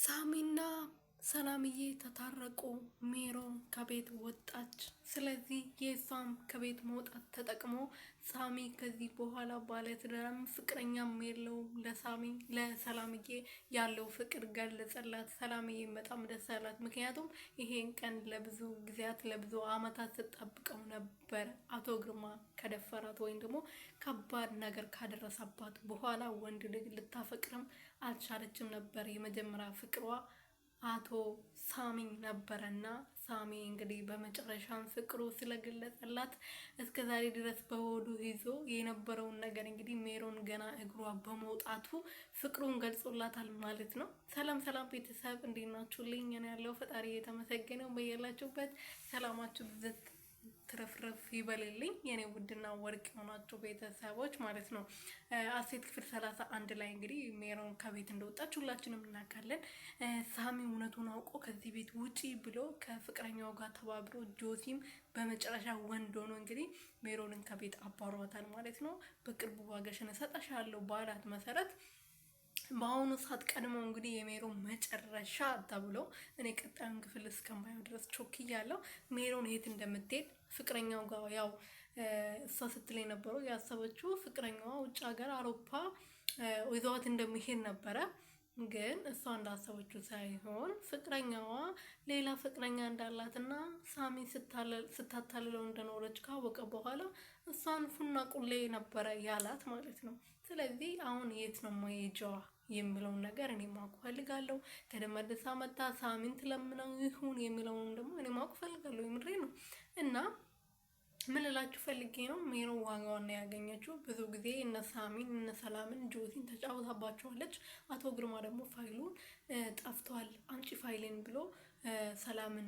ሳሚና ሰላምዬ ተታረቁ። ሜሮን ከቤት ወጣች። ስለዚህ የሷም ከቤት መውጣት ተጠቅሞ ሳሚ ከዚህ በኋላ ባለትዳርም ፍቅረኛም የለውም። ለሰላምዬ ያለው ፍቅር ገለጸላት። ሰላምዬ በጣም ደስ አላት። ምክንያቱም ይሄን ቀን ለብዙ ጊዜያት ለብዙ አመታት ስጠብቀው ነበር። አቶ ግርማ ከደፈራት ወይም ደግሞ ከባድ ነገር ካደረሰባት በኋላ ወንድ ልጅ ልታፈቅርም አልቻለችም ነበር። የመጀመሪያ ፍቅሯ አቶ ሳሚ ነበረና ሳሚ እንግዲህ በመጨረሻም ፍቅሩ ስለገለጸላት እስከ ዛሬ ድረስ በሆዱ ይዞ የነበረውን ነገር እንግዲህ ሜሮን ገና እግሯ በመውጣቱ ፍቅሩን ገልጾላታል ማለት ነው። ሰላም ሰላም ቤተሰብ እንዴት ናችሁልኝ? እኔ ያለው ፈጣሪ የተመሰገነው በያላችሁበት ሰላማችሁ ብዝት ትረፍረፍ ይበልልኝ የኔ ውድና ወርቅ የሆናችሁ ቤተሰቦች ማለት ነው። አሴት ክፍል 31 ላይ እንግዲህ ሜሮን ከቤት እንደወጣች ሁላችንም እናውቃለን። ሳሚ እውነቱን አውቆ ከዚህ ቤት ውጪ ብሎ ከፍቅረኛው ጋር ተባብሮ ጆሲም በመጨረሻ ወንድ ሆኖ እንግዲህ ሜሮንን ከቤት አባሯታል ማለት ነው። በቅርቡ ዋጋሽን እሰጥሻለሁ ባላት መሰረት በአሁኑ ሰዓት ቀድሞ እንግዲህ የሜሮን መጨረሻ ተብሎ እኔ ቀጣዩን ክፍል እስከማየው ድረስ ቾክያለሁ። ሜሮን የት እንደምትሄድ ፍቅረኛው ጋር ያው እሷ ስትል የነበረው ያሰበችው ፍቅረኛዋ ውጭ ሀገር አውሮፓ ይዘዋት እንደሚሄድ ነበረ። ግን እሷ እንዳሰበችው ሳይሆን ፍቅረኛዋ ሌላ ፍቅረኛ እንዳላትና ሳሚ ስታታልለው እንደኖረች ካወቀ በኋላ እሷን ፉና ቁሌ ነበረ ያላት ማለት ነው። ስለዚህ አሁን የት ነው መሄጃዋ የሚለውን ነገር እኔ ማወቅ ፈልጋለሁ። ተደመደሳ መጣ ሳሚን ትለምነው ይሁን የሚለውን ደግሞ እኔ ማወቅ ፈልጋለሁ። የምሬ ነው። እና ምን እላችሁ ፈልጌ ነው፣ ሜሮን ዋጋዋን ነው ያገኘችው። ብዙ ጊዜ እነ ሳሚን እነ ሰላምን ጆሲን ተጫውታባቸዋለች። አቶ ግርማ ደግሞ ፋይሉን ጠፍቷል አንቺ ፋይልን ብሎ ሰላምን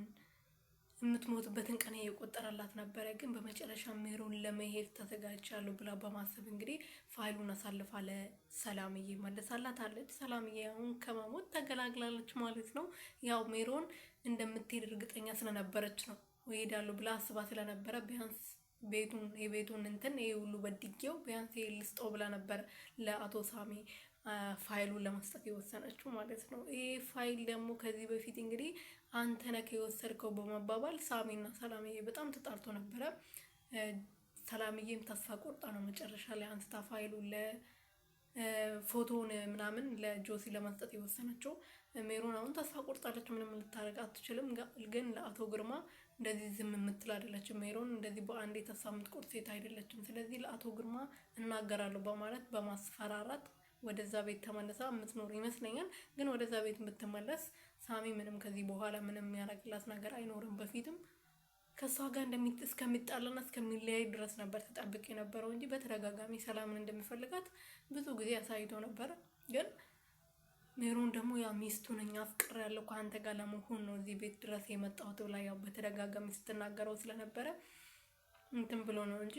የምትሞትበትን ቀን እየቆጠረላት ነበረ። ግን በመጨረሻ ሜሮን ለመሄድ ተዘጋጅቻለሁ ብላ በማሰብ እንግዲህ ፋይሉን አሳልፋ ለሰላምዬ መልሳላታለች። ሰላምዬ አሁን ከመሞት ተገላግላለች ማለት ነው። ያው ሜሮን እንደምትሄድ እርግጠኛ ስለነበረች ነው እሄዳለሁ ብላ አስባ ስለነበረ ቢያንስ የቤቱን እንትን ይሄ ሁሉ በድጌው ቢያንስ ልስጦ ብላ ነበር ለአቶ ሳሚ ፋይሉን ለመስጠት የወሰነችው ማለት ነው። ይሄ ፋይል ደግሞ ከዚህ በፊት እንግዲህ አንተ ነህ የወሰድከው በመባባል ሳሚና ሰላምዬ በጣም ተጣልቶ ነበረ። ሰላምዬም ተስፋ ቆርጣ ነው መጨረሻ ላይ አንስታ ፋይሉን ለፎቶን ምናምን ለጆሲ ለመስጠት የወሰነችው። ሜሮን አሁን ተስፋ ቆርጣለች፣ ምንም ልታረግ አትችልም። ግን ለአቶ ግርማ እንደዚህ ዝም የምትል አይደለችም። ሜሮን እንደዚህ በአንዴ ተስፋ የምትቆርጥ ሴት አይደለችም። ስለዚህ ለአቶ ግርማ እናገራለሁ በማለት በማስፈራራት ወደዛ ቤት ተመለሳ የምትኖር ይመስለኛል። ግን ወደዛ ቤት የምትመለስ ሳሚ ምንም ከዚህ በኋላ ምንም ያደርግላት ነገር አይኖርም። በፊትም ከሷ ጋር እስከሚጣላና እስከሚለያይ ድረስ ነበር ተጠብቅ የነበረው እንጂ በተደጋጋሚ ሰላምን እንደሚፈልጋት ብዙ ጊዜ አሳይቶ ነበር። ግን ሜሮን ደግሞ ያ ሚስቱ ነኝ አፍቅር ያለው ከአንተ ጋር ለመሆን ነው እዚህ ቤት ድረስ የመጣሁት ብላ ያው በተደጋጋሚ ስትናገረው ስለነበረ እንትን ብሎ ነው እንጂ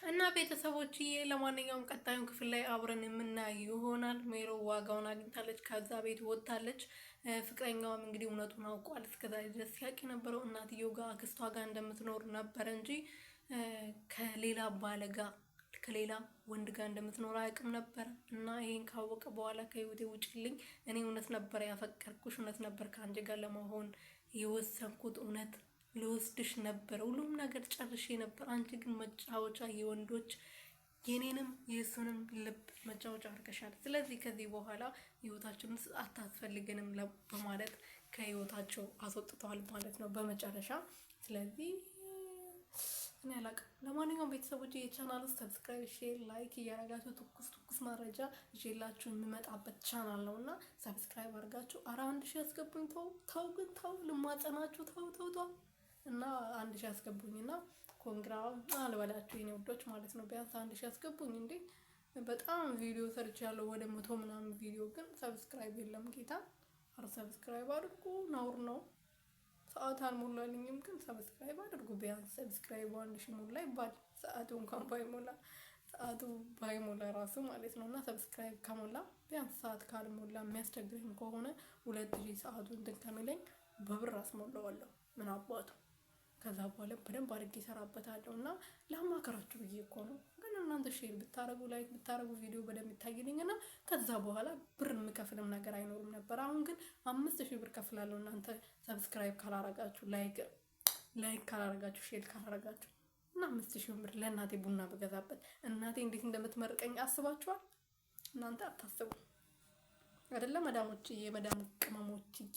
እና ቤተሰቦችዬ ለማንኛውም ቀጣዩን ክፍል ላይ አብረን የምናየው ይሆናል። ሜሮን ዋጋውን አግኝታለች፣ ከዛ ቤት ወጥታለች። ፍቅረኛዋም እንግዲህ እውነቱን አውቋል። እስከዛሬ ድረስ ሲያቅ የነበረው እናትየው ጋር አክስቷ ጋር እንደምትኖር ነበር እንጂ ከሌላ ባለ ጋር ከሌላ ወንድ ጋር እንደምትኖር አያውቅም ነበር። እና ይሄን ካወቀ በኋላ ከህይወቴ ውጪልኝ፣ እኔ እውነት ነበር ያፈቀርኩሽ፣ እውነት ነበር ከአንቺ ጋር ለመሆን የወሰንኩት፣ እውነት ልወስድሽ ነበር፣ ሁሉም ነገር ጨርሼ ነበር። አንቺ ግን መጫወቻ የወንዶች የኔንም የእሱንም ልብ መጫወቻ አድርገሻል። ስለዚህ ከዚህ በኋላ ህይወታችንን አታስፈልገንም በማለት ከህይወታቸው አስወጥተዋል ማለት ነው በመጨረሻ። ስለዚህ እኔ አላቅም። ለማንኛውም ቤተሰቦች የቻናሉ ሰብስክራይብ፣ ሼር፣ ላይክ እያደረጋችሁ ትኩስ መረጃ ይዤላችሁ የሚመጣበት ቻናል ነው እና ሰብስክራይብ አድርጋችሁ 1,000 ያስገቡኝ። ተው ልማጸናችሁ ተው እና 1,000 ያስገቡኝና ኮንግራ አልበላችሁ የኔ ወዶች ማለት ነው። ቢያንስ 1,000 ያስገቡኝ እንዴ! በጣም ቪዲዮ ሰርች ያለው ወደ 100 ምናምን ቪዲዮ ግን ሰብስክራይብ የለም። ጌታ ሰብስክራይብ አድርጉ፣ ነውር ነው። ሰዓት አልሞላልኝም ግን ሰብስክራይብ አድርጉ። ቢያንስ ሰብስክራይብ 1,000 ሞላ ይባል። ሰዓቱ እንኳን ባይሞላ ራሱ ማለት ነው። እና ሰብስክራይብ ከሞላ ቢያንስ ሰዓት ካልሞላ የሚያስቸግረኝ ከሆነ 2,000 ሰዓቱን እንትን ከሚለኝ በብር አስሞላዋለሁ። ምን አባቱ ከዛ በኋላ በደንብ አድርጌ እሰራበታለሁ እና ላማከራችሁ ብዬ እኮ ነው። ግን እናንተ ሼር ብታረጉ ላይክ ብታረጉ ቪዲዮ በደንብ ይታይልኝና ከዛ በኋላ ብር የምከፍልም ነገር አይኖርም ነበር። አሁን ግን 5000 ብር ከፍላለሁ እናንተ ሰብስክራይብ ካላረጋችሁ፣ ላይክ ካላረጋችሁ፣ ሼር ካላረጋችሁ እና 5000 ብር ለእናቴ ቡና በገዛበት እናቴ እንዴት እንደምትመርቀኝ አስባችኋል? እናንተ አታስቡ አይደለም? መዳሞችዬ፣ መዳም ቅመሞችዬ